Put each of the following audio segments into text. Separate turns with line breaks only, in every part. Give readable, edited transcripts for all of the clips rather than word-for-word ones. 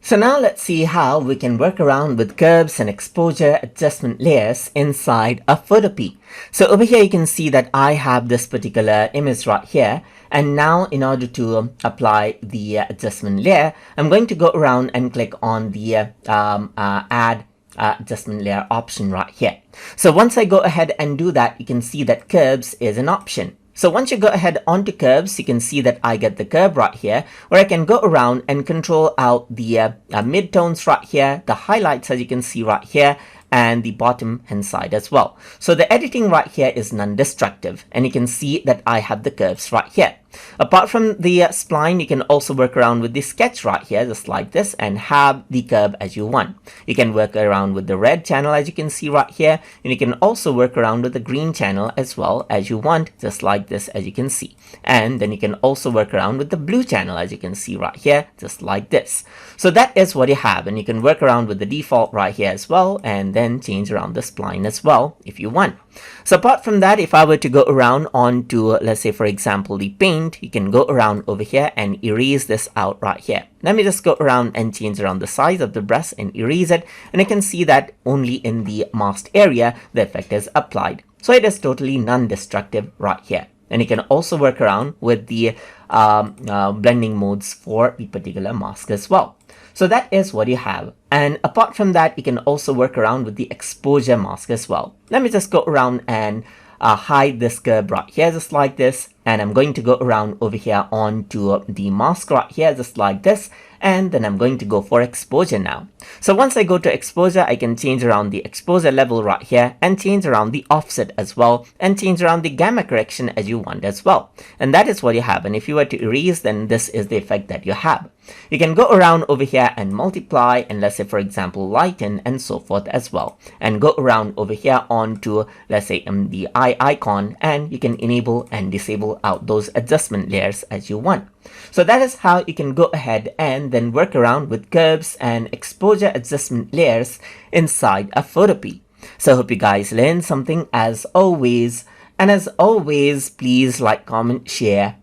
So now let's see how we can work around with curves and exposure adjustment layers inside a Photopea. So over here you can see that I have this particular image right here, and now in order to apply the adjustment layer, I'm going to go around and click on the add adjustment layer option right here. So once I go ahead and do that, you can see that curves is an option. So once you go ahead onto curves, you can see that I get the curve right here, where I can go around and control out the midtones right here, the highlights as you can see right here, and the bottom hand side as well. So the editing right here is non-destructive, and you can see that I have the curves right here. Apart from the spline, you can also work around with the sketch right here, just like this, and have the curve as you want. You can work around with the red channel as you can see right here, and you can also work around with the green channel as well as you want, just like this as you can see. And then you can also work around with the blue channel as you can see right here, just like this. So that is what you have, and you can work around with the default right here as well, and then change around the spline as well if you want. So apart from that, if I were to go around onto, let's say for example, the paint, you can go around over here and erase this out right here. Let me just go around and change around the size of the brush and erase it, and you can see that only in the masked area the effect is applied. So it is totally non-destructive right here. And you can also work around with the blending modes for the particular mask as well. So that is what you have. And apart from that, you can also work around with the exposure mask as well. Let me just go around and hide this curve right here, just like this. And I'm going to go around over here onto the mask right here, just like this. And then I'm going to go for exposure now. So once I go to exposure, I can change around the exposure level right here and change around the offset as well, and change around the gamma correction as you want as well. And that is what you have. And if you were to erase, then this is the effect that you have. You can go around over here and multiply, and let's say for example lighten and so forth as well, and go around over here onto, let's say the eye icon, and you can enable and disable out those adjustment layers as you want. So that is how you can go ahead and then work around with curves and exposure adjustment layers inside a Photopea. So I hope you guys learned something as always, and as always, please like, comment, share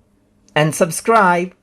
and subscribe.